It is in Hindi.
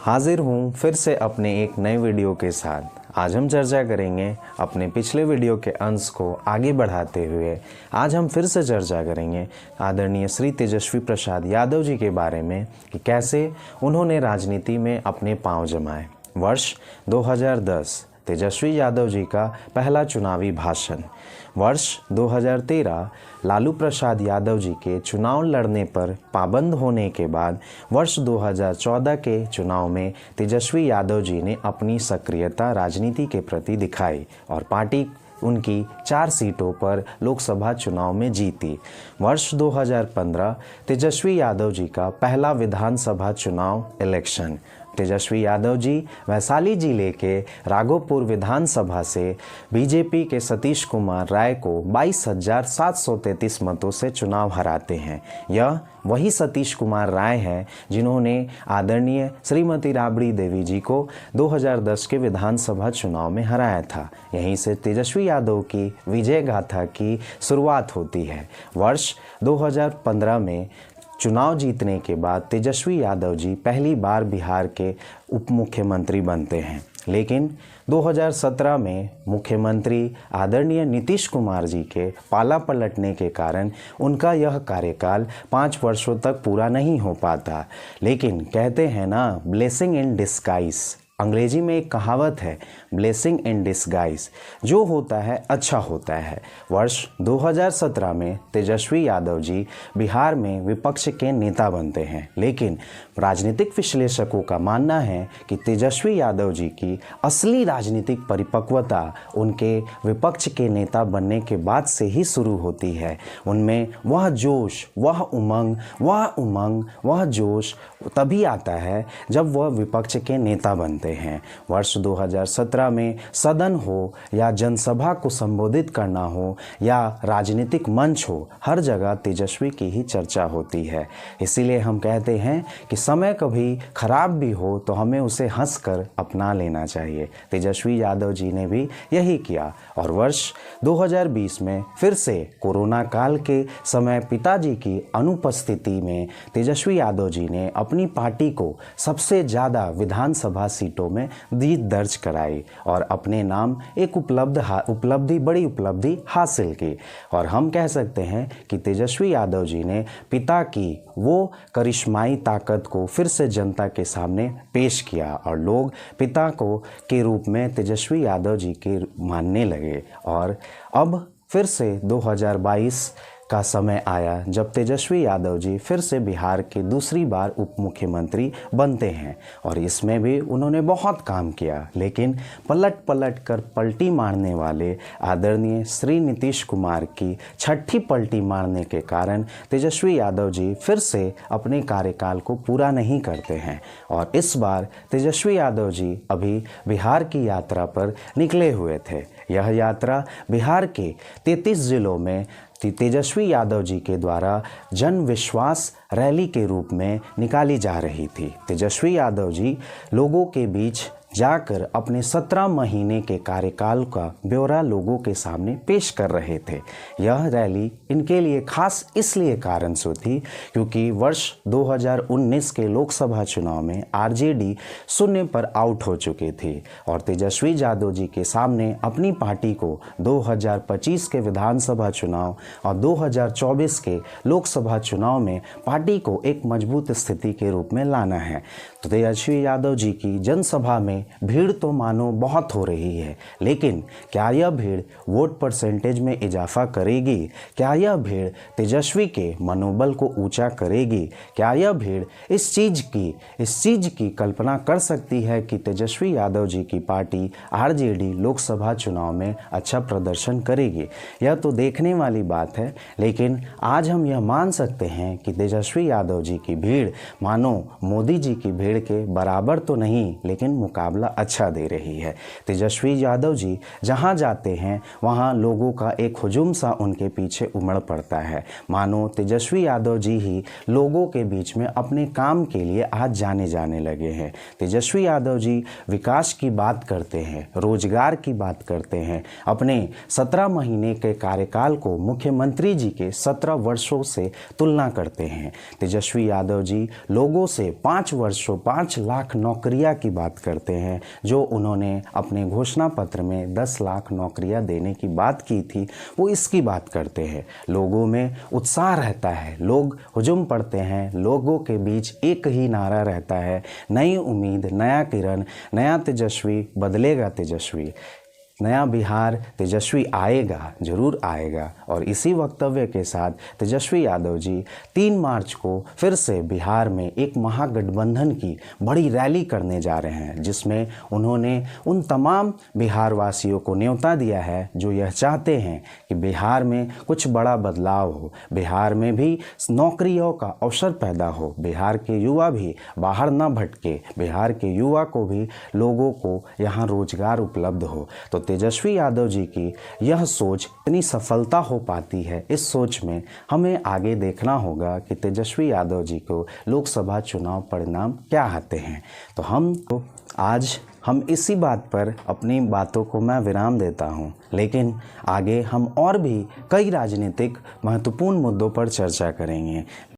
हाजिर हूँ फिर से अपने एक नए वीडियो के साथ। आज हम चर्चा करेंगे अपने पिछले वीडियो के अंश को आगे बढ़ाते हुए। आज हम फिर से चर्चा करेंगे आदरणीय श्री तेजस्वी प्रसाद यादव जी के बारे में कि कैसे उन्होंने राजनीति में अपने पांव जमाए। वर्ष 2010 तेजस्वी यादव जी का पहला चुनावी भाषण। वर्ष 2013 लालू प्रसाद यादव जी के चुनाव लड़ने पर पाबंद होने के बाद वर्ष 2014 के चुनाव में तेजस्वी यादव जी ने अपनी सक्रियता राजनीति के प्रति दिखाई और पार्टी उनकी 4 सीटों पर लोकसभा चुनाव में जीती। वर्ष 2015 तेजस्वी यादव जी का पहला विधानसभा चुनाव इलेक्शन। तेजस्वी यादव जी वैशाली जिले के राघोपुर विधानसभा से बीजेपी के सतीश कुमार राय को 22,733 मतों से चुनाव हराते हैं। यह वही सतीश कुमार राय हैं जिन्होंने आदरणीय श्रीमती राबड़ी देवी जी को 2010 के विधानसभा चुनाव में हराया था। यहीं से तेजस्वी यादव की विजय गाथा की शुरुआत होती है। वर्ष 2015 में चुनाव जीतने के बाद तेजस्वी यादव जी पहली बार बिहार के उप मुख्यमंत्री बनते हैं, लेकिन 2017 में मुख्यमंत्री आदरणीय नीतीश कुमार जी के पाला पलटने के कारण उनका यह कार्यकाल 5 वर्षों तक पूरा नहीं हो पाता। लेकिन कहते हैं ना, ब्लेसिंग इन डिस्गाइज, अंग्रेजी में एक कहावत है, ब्लेसिंग इन डिस्गाइज, जो होता है अच्छा होता है। वर्ष 2017 में तेजस्वी यादव जी बिहार में विपक्ष के नेता बनते हैं, लेकिन राजनीतिक विश्लेषकों का मानना है कि तेजस्वी यादव जी की असली राजनीतिक परिपक्वता उनके विपक्ष के नेता बनने के बाद से ही शुरू होती है। उनमें वह जोश, वह उमंग, वह जोश तभी आता है जब वह विपक्ष के नेता बनते हैं। वर्ष 2017 में सदन हो या जनसभा को संबोधित करना हो या राजनीतिक मंच हो, हर जगह तेजस्वी की ही चर्चा होती है। इसीलिए हम कहते हैं कि समय कभी खराब भी हो तो हमें उसे हंसकर अपना लेना चाहिए। तेजस्वी यादव जी ने भी यही किया और वर्ष 2020 में फिर से कोरोना काल के समय पिताजी की अनुपस्थिति में तेजस्वी यादव जी ने अपनी पार्टी को सबसे ज़्यादा विधानसभा सीटों में जीत दर्ज कराई और अपने नाम एक बड़ी उपलब्धि हासिल की। और हम कह सकते हैं कि तेजस्वी यादव जी ने पिता की वो करिश्माई ताकत को फिर से जनता के सामने पेश किया और लोग पिता को के रूप में तेजस्वी यादव जी के मानने लगे। और अब फिर से 2022 का समय आया जब तेजस्वी यादव जी फिर से बिहार के दूसरी बार उप मुख्यमंत्री बनते हैं और इसमें भी उन्होंने बहुत काम किया। लेकिन पलट कर पलटी मारने वाले आदरणीय श्री नीतीश कुमार की छठी पलटी मारने के कारण तेजस्वी यादव जी फिर से अपने कार्यकाल को पूरा नहीं करते हैं और इस बार तेजस्वी यादव जी अभी बिहार की यात्रा पर निकले हुए थे। यह यात्रा बिहार के 33 जिलों में तेजस्वी यादव जी के द्वारा जन विश्वास रैली के रूप में निकाली जा रही थी। तेजस्वी यादव जी लोगों के बीच जाकर अपने 17 महीने के कार्यकाल का ब्यौरा लोगों के सामने पेश कर रहे थे। यह रैली इनके लिए खास इसलिए कारण से थी क्योंकि वर्ष 2019 के लोकसभा चुनाव में आरजेडी शून्य पर आउट हो चुकी थी और तेजस्वी यादव जी के सामने अपनी पार्टी को 2025 के विधानसभा चुनाव और 2024 के लोकसभा चुनाव में पार्टी को एक मजबूत स्थिति के रूप में लाना है। तो तेजस्वी यादव जी की जनसभा में भीड़ तो मानो बहुत हो रही है, लेकिन क्या यह भीड़ वोट परसेंटेज में इजाफा करेगी? क्या यह भीड़ तेजस्वी के मनोबल को ऊंचा करेगी? क्या यह भीड़ इस चीज की कल्पना कर सकती है कि तेजस्वी यादव जी की पार्टी आरजेडी लोकसभा चुनाव में अच्छा प्रदर्शन करेगी? यह तो देखने वाली बात है, लेकिन आज हम यह मान सकते हैं कि तेजस्वी यादव जी की भीड़ मानो मोदी जी की भीड़ के बराबर तो नहीं, लेकिन मुकाबला अच्छा दे रही है। तेजस्वी यादव जी जहां जाते हैं वहां लोगों का एक हुजूम सा उनके पीछे उमड़ पड़ता है। मानो तेजस्वी यादव जी ही लोगों के बीच में अपने काम के लिए आज जाने लगे हैं। तेजस्वी यादव जी विकास की बात करते हैं, रोजगार की बात करते हैं, अपने 17 महीने के कार्यकाल को मुख्यमंत्री जी के 17 वर्षों से तुलना करते हैं। तेजस्वी यादव जी लोगों से 5 वर्षों 5 लाख नौकरियां की बात करते हैं, जो उन्होंने अपने घोषणा पत्र में 10 लाख नौकरियां देने की बात की थी, वो इसकी बात करते हैं। लोगों में उत्साह रहता है, लोग हुजूम पड़ते हैं, लोगों के बीच एक ही नारा रहता है, नई उम्मीद, नया किरण, नया तेजस्वी, बदलेगा तेजस्वी। नया बिहार तेजस्वी आएगा, जरूर आएगा। और इसी वक्तव्य के साथ तेजस्वी यादव जी 3 मार्च को फिर से बिहार में एक महागठबंधन की बड़ी रैली करने जा रहे हैं, जिसमें उन्होंने उन तमाम बिहार वासियों को न्योता दिया है जो यह चाहते हैं कि बिहार में कुछ बड़ा बदलाव हो, बिहार में भी नौकरियों का अवसर पैदा हो, बिहार के युवा भी बाहर न भटके, बिहार के युवा को भी लोगों को यहाँ रोजगार उपलब्ध हो। तो तेजस्वी यादव जी की यह सोच इतनी सफलता हो पाती है, इस सोच में हमें आगे देखना होगा कि तेजस्वी यादव जी को लोकसभा चुनाव परिणाम क्या आते हैं। तो आज हम इसी बात पर अपनी बातों को मैं विराम देता हूं, लेकिन आगे हम और भी कई राजनीतिक महत्वपूर्ण मुद्दों पर चर्चा करेंगे।